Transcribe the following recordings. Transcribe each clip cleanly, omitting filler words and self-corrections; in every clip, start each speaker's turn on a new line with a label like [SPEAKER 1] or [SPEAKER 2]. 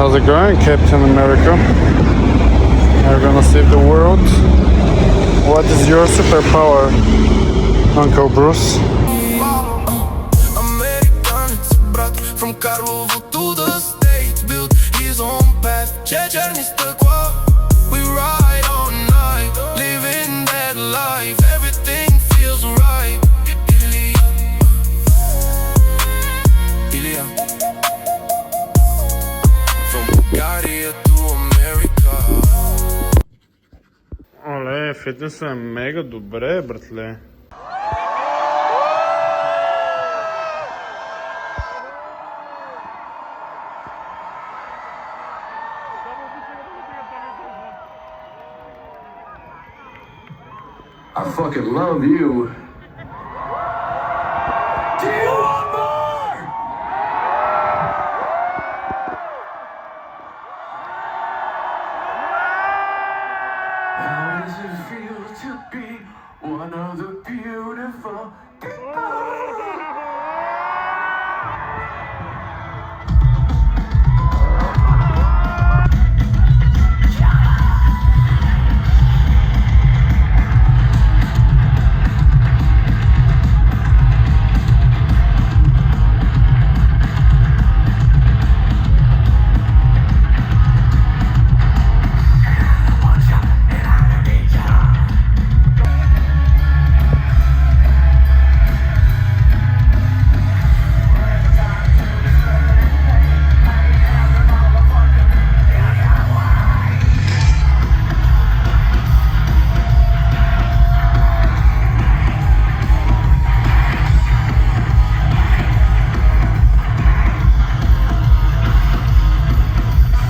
[SPEAKER 1] How's it going, Captain America? Are you gonna save the world? What is your superpower, Uncle Bruce?
[SPEAKER 2] Американец, брат, from Карлово to the States, built his own path, черни стъкла. We ride all night, living that life, everything feels right. Ilya, from Bulgaria to America.
[SPEAKER 1] Оле, фитнесът е мега добре, братле.
[SPEAKER 3] I fucking love you. Do you want more? How does it feel to be one of the beautiful people?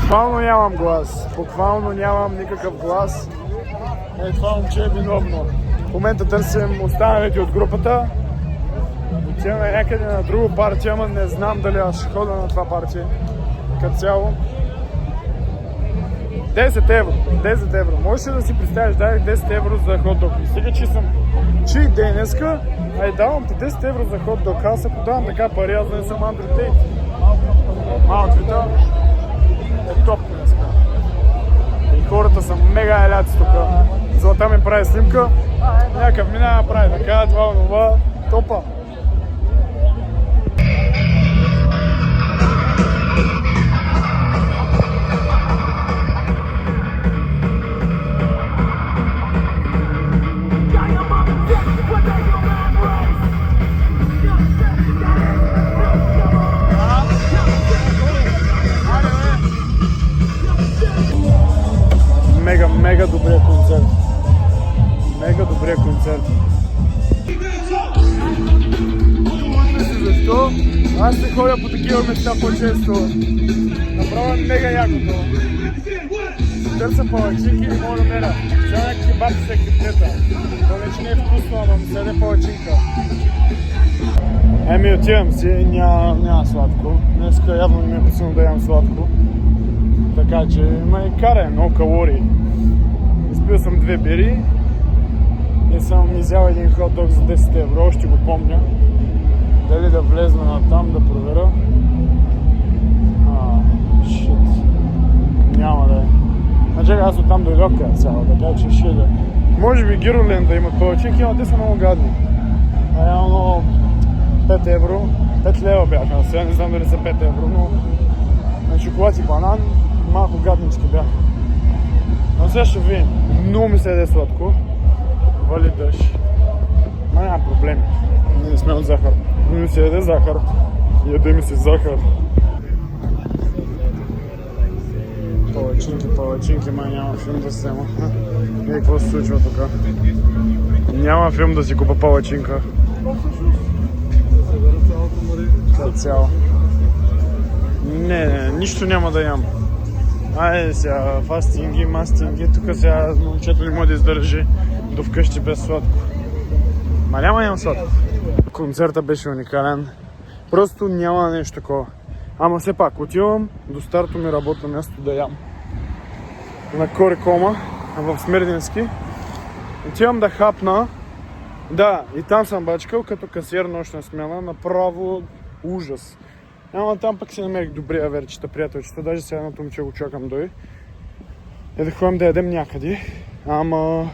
[SPEAKER 1] Буквално нямам глас. Буквално нямам никакъв глас. Е, това момче е виновно. В момента търсим останалите от групата. Отиваме някъде на друго партия, ама не знам дали аз ще хода на това партия. Като цяло. 10 евро. 10 евро. Можеш ли да си представиш, дадах 10 евро за хот-дог. И сега, че съм чий денеска, ай давам ти 10 евро за хот-дог. Аз ако давам така пари, аз да не съм Андрю Тейт. Малквита е топ днеска. И хората са мега еляци тук. Злата ми прави снимка. Някакъв минава прави така, това, топа. Мега добрия концерт. Мега добрия концерт. Защо? Аз не ходя по такива места по-често. Направо е мега якото. Търся палачинки и не мога да намеря. Сега някакви бабки се криптета. Това вече не е вкусно, ама ми седе палачинка. Еми отивам си, няма сладко. Днеска явно не ми е посилно да ям сладко. Така че ме кара много калории. Изпил съм 2 бири и съм изял един хот-дог за 10 евро, още го помня. Дали да влезна на там да проверя? Шит. Няма да е. Значи аз оттам дойдох като цяло, така че ще да. Може би Гиролен да имат палачинки, но те са много гадни. Реално 5 евро, 5 лева бяха, сега не знам дали са 5 евро, но на шоколад и банан малко гаднички бяха. Но сега ще видим. Много ми се яде сладко. Вали дъжд. Ма няма проблеми. Ние не сме от захар. Но ми се яде захар. Яде ми се захар. Палачинки, май няма филм да сема. И какво се случва тук? Няма филм да си купа палачинка. Като цяло. Не, нищо няма да ям. Айде сега, мастинги, тук сега момчето не може да издържи до вкъщи без сладко. Ма няма ям сладко. Концертът беше уникален. Просто няма нещо такова. Ама все пак, отивам до старото ми работно място да ям. На Корикома, в Смирненски. Отивам да хапна. Да, и там съм бачкал като касиер нощна смяна. Направо ужас. Ама там пък си намерих добри аверчета, приятелчета, даже сега едното момче го чакам дой. И да ходим да ядем някъде. Ама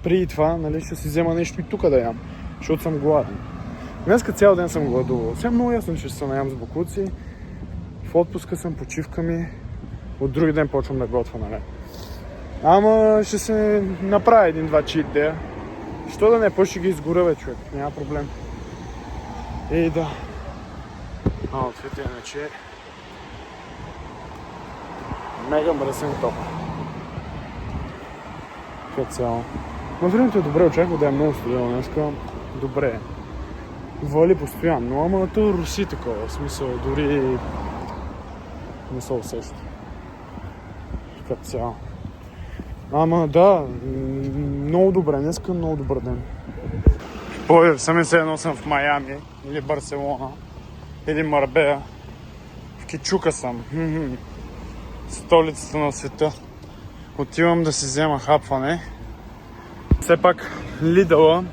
[SPEAKER 1] преди това, нали, ще си взема нещо и тук да ям, защото съм гладен. Днеска цял ден съм гладувал. Сега много ясно, че ще се наям с бокуци. В отпуска съм, почивка ми. От други ден почвам да готвя, нали. Ама ще се направя един-два чит дея. Що да не, по-ще ги изгоря, бе, човек. Няма проблем. И да. Аутфит е иначе мега мръсен топ. Като цяло. Но времето е добре, очаква да е много студено днеска. Добре. Вали постоянно, ама то руси такова. В смисъл, дори не се усеща. Като цяло. Ама да, много добре, днеска много добър ден. Пловдив, сами се едно съм в Майами или Барселона или Марбея. В Кичука съм. Столицата на света. Отивам да си взема хапване. Все пак Lidl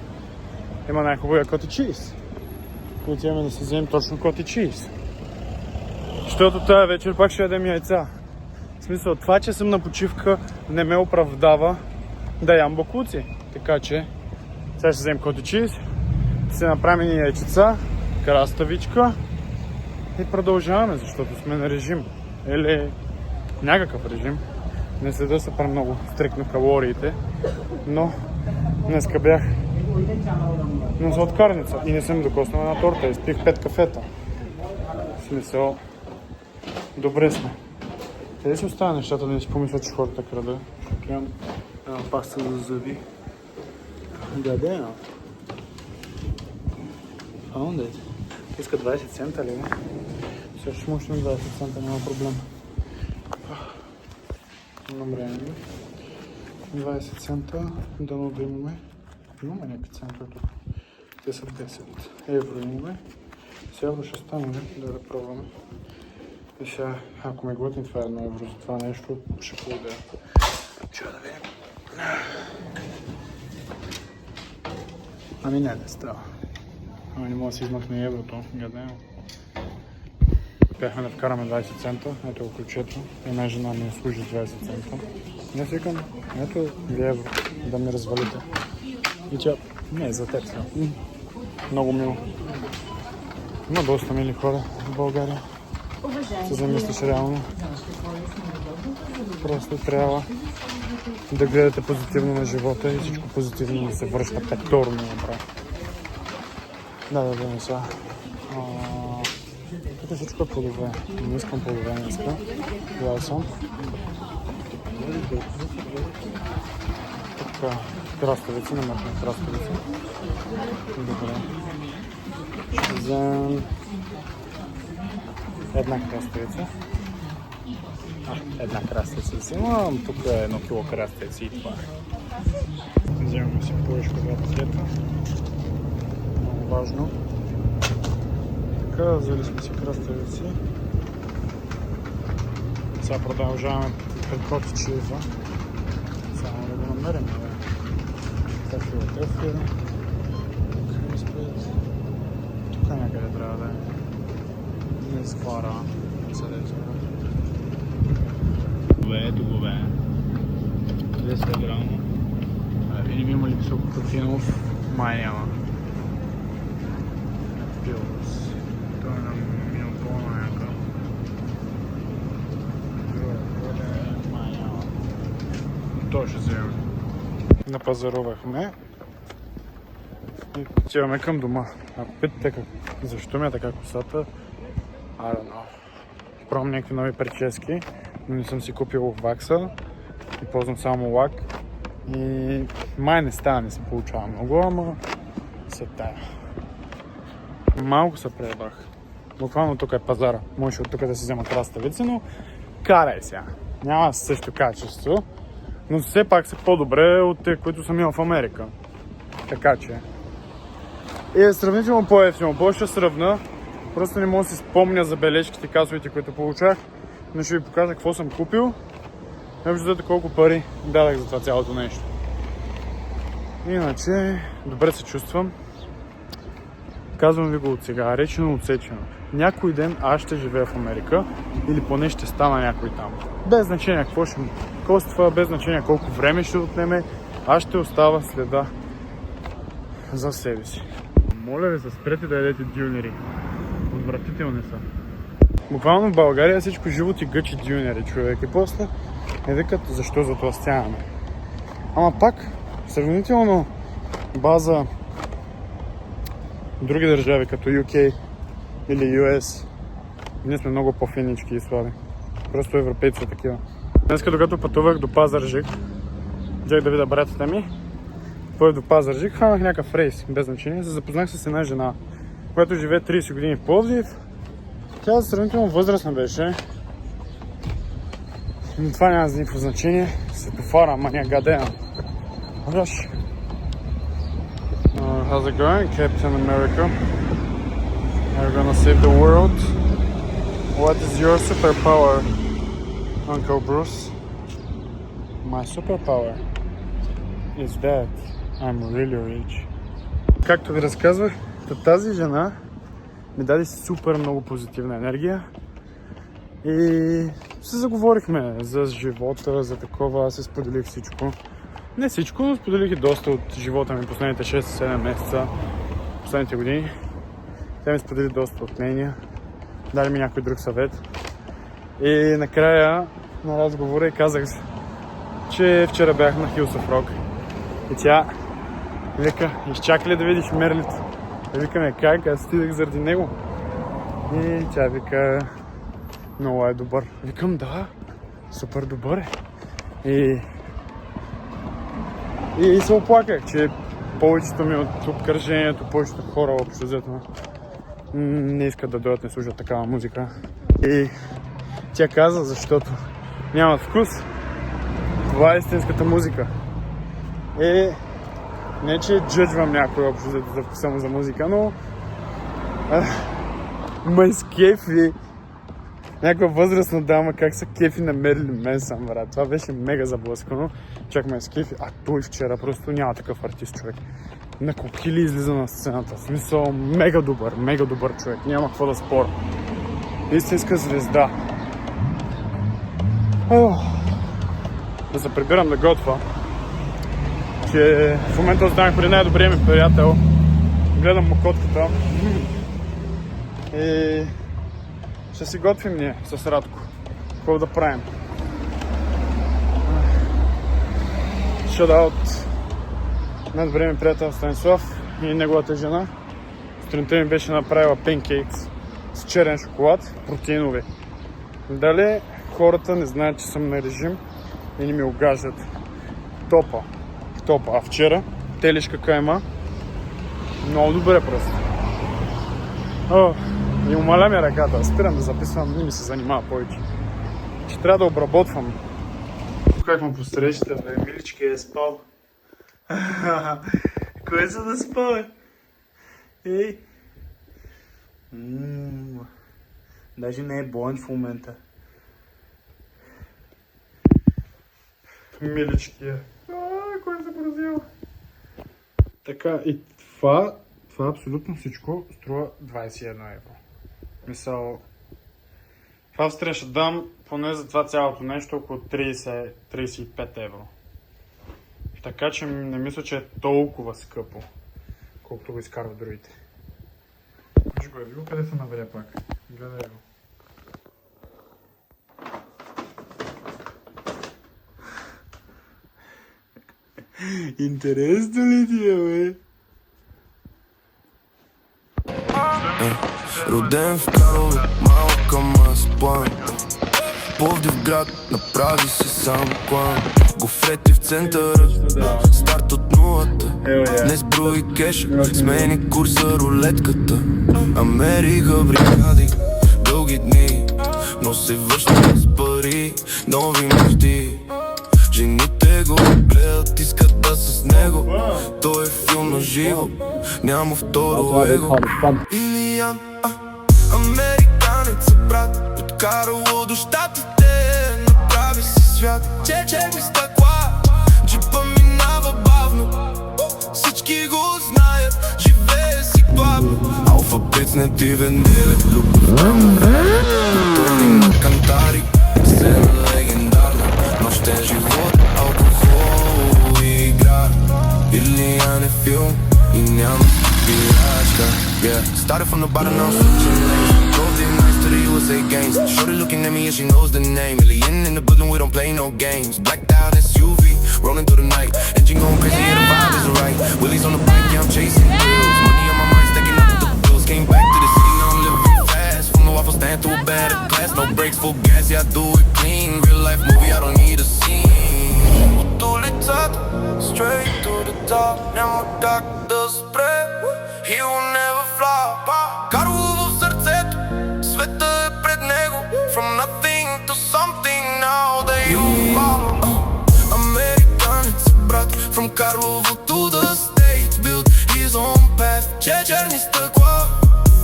[SPEAKER 1] има най-хубавия коти чиз. Отиваме да си вземем точно коти чиз. Защото тази вечер пак ще ядем яйца. В смисъл, това, че съм на почивка, не ме оправдава да ям бокуци. Така че сега ще вземем коти чиз, ще направим ни яйчеца, краставичка и продължаваме, защото сме на режим. Или някакъв режим. Не следа са много стрикно калориите, но днеска бях на сладкарница и не съм докоснал на торта. Изпих 5 кафета. В смисъл, добре сме. Къде си оставя нещата, да не си помисля, че хората крада? Защото имам една паста за зъби. Гадена. Found it. Иска 20 цента ли? Сега ще мощно 20 цента, няма проблем. Добре, 20 цента, дано да имаме. Имаме някакви центове тук. Те са 10 евро имаме. С евро ще стане, да пробваме. И сега, ако ме глътни това 1 евро за това нещо, ще поводя. Чува да видим. Ами не става. Ами не мога да си измъкне еврото, гадаем. Бяхме да вкараме 20 цента, ето го ключето. Една жена ми служи 20 цента. Не си викам, ето ви евро, да ми развалите. И тя, не, за теб сега. Много мило. Има доста мили хора в България. Се замислиш реално. Просто трябва да гледате позитивно на живота и всичко позитивно да се връща петорно направо. Да, не сега. Тук всичко е плодове. Не искам плодове днеска. Гледал съм. Така, краставици, намерихме краставици. Добре. Ще вземем една краставица. Една краставица взимам. Тук е 1 кило краставици и това е. Вземаме си поръчка за пакета. Много важно. Така, взели сме си краставици. Сега продължаваме пред коти чиза. Само да го намерим. Така Филаделфия. Криспет. Тук някъде трябва да е. Не склара. Съдето. Ето го бе. 200 грама. Видим има ли високопротеинов? Май няма. Пилс. Той е на минопълна някакъв. Май няма. Той ще вземем. Напазарувахме. И отиваме към дома. Ако питате защо ми е така косата, I don't know. Пробвам някакви нови прически, но не съм си купил вакса и ползвам само лак. И май не става, не се получава много, ама се тая. Малко се преебах. Буквално тук е пазара. Можеш от тук да си взема краставици, но карай сега. Няма също качество, но все пак са по-добре от те, които съм имал в Америка. Така че. И е сравнително по-ефтино. По-ще сравна. Просто не мога да си спомня за бележките, касовите, които получах. Но ще ви покажа какво съм купил. Не виждате колко пари дадах за това цялото нещо. Иначе, добре се чувствам. Казвам ви го от сега, речено отсечено. Някой ден аз ще живея в Америка или поне ще стана някой там. Без значение какво ще ми коства, без значение колко време ще отнеме, аз ще остава следа за себе си. Моля ви се, спрете да ядете дюнери. Отвратителни са. Буквално в България всичко живо ти гъчи дюнери, човек. И после не викат защо затлъстяваме. Ама пак, сравнително база други държави, като UK или US, ние сме много по-финички и слаби. Просто европейци са такива. Днес, докато пътувах до Пазарджик, взех да видя братята ми, той до Пазарджик, хванах някакъв рейс, без значение, се запознах с една жена, която живее 30 години в Пловдив. Тя сравнително възрастна беше, но това няма за никакво значение. Светофара, ама ня гадея. Rush. How's it going, Captain America? Are you gonna save the world? What is your superpower, Uncle Bruce? My superpower is that I'm really rich. Както ви разказвах, тази жена ми даде супер много позитивна енергия и се заговорихме за живота, за такова, аз се споделих всичко. Не всичко, но споделих и доста от живота ми последните 6-7 месеца, последните години. Тя ми сподели доста от нейния, даде ми някой друг съвет. И накрая на разговора и казах, че вчера бях на Hills of Rock. И тя вика, изчака ли да видиш Мерлито? И викаме, как? Аз стидах заради него. И тя вика, много е добър. Викам, да, супер добър е. И се оплаках, че повечето ми от обкръжението, повечето хора общо взето не искат да дойдат, не слушат такава музика. И тя каза, защото нямат вкус. Това е истинската музика. И не, че джъджвам някой общо взето за вкуса му за музика, но ме скефи някаква възрастна дама, как са кефи намерили мен сам, брат. Това беше мега заблъскано. Чак ме скефи, а той вчера просто няма такъв артист, човек. На кокили излиза на сцената. В смисъл, мега добър човек. Няма какво да споря. Истинска звезда. Да се прибирам да готвя. Че в момента останах при най-добрия ми приятел. Гледам му котката. И ще си готвим ние с Радко. Какво да правим? Шадаут на добрия ми приятел Станислав и неговата жена. Сутринта ми беше направила панкейкс с черен шоколад, протеинови. Дали хората не знаят, че съм на режим и не ми огаждат. Топа. А вчера телешка кайма. Много добре просто. И умаля ми ръката. Спирам да записвам, не ми се занимава повече. Ще трябва да обработвам. Как му посрещате, бе? Милички е спал. Кой за да спал, бе? Ей! Даже не е болен в момента. Милички е. Кой се поразил? Така, и това абсолютно всичко струва 21 евро. Мисъл, в Австрия ще дам поне за това цялото нещо около 30-35 евро. Така че не мисля, че е толкова скъпо, колкото го изкарват другите. Виж го, види къде се навря пак. Гледай го. Интересно ли ти е, бе?
[SPEAKER 2] Роден в Карлово, малка моя сплан. Пловдив град, направи се сам клан. Гофрети в центъра, старт от нулата. Не сброи кеша, смени курса рулетката. Америка бригади, дълги дни, но се връщам с пари, нови мечти. Жените го гледат, искат да са с него. Той е филм на живо, няма второ его. Илиян, американец, брат, откарало до щатите, направи си свят. Черни стъкла, джипа минава бавно, всички го знаят, живее си главно. ne ti vendele Torni na kantari Scena legendarna Noćten život, alkohol i igra Ili ne film I njama spiračka Yeah, started from the bottom, now I'm switching lanes Drove the nights to the USA games Shorty looking at me and she knows the name Alien in the building, we don't play no games Blacked out SUV, rolling through the night Engine going crazy, yeah, the vibe is right Willie's on the bike, yeah, I'm chasing thrills Money on my mind, stacking up the bills Came back to the city, now I'm living fast From the waffle stand to a bad class No brakes, full gas, yeah, I do it clean Real life movie, I don't need a scene Tu licat, straight to the top Няма как да спре He will never flop Карало в сърцето Света е пред него From nothing to something Now they all follow Американец брат From Карлово to the States Built his own path Черни стъкла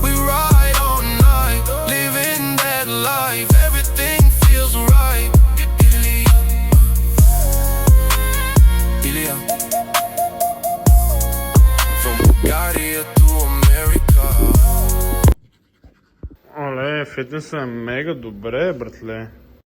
[SPEAKER 2] We ride all night Living that life Everything feels right Ilya From Bulgaria to America
[SPEAKER 1] Оле, фитнесът е мега добре, братле.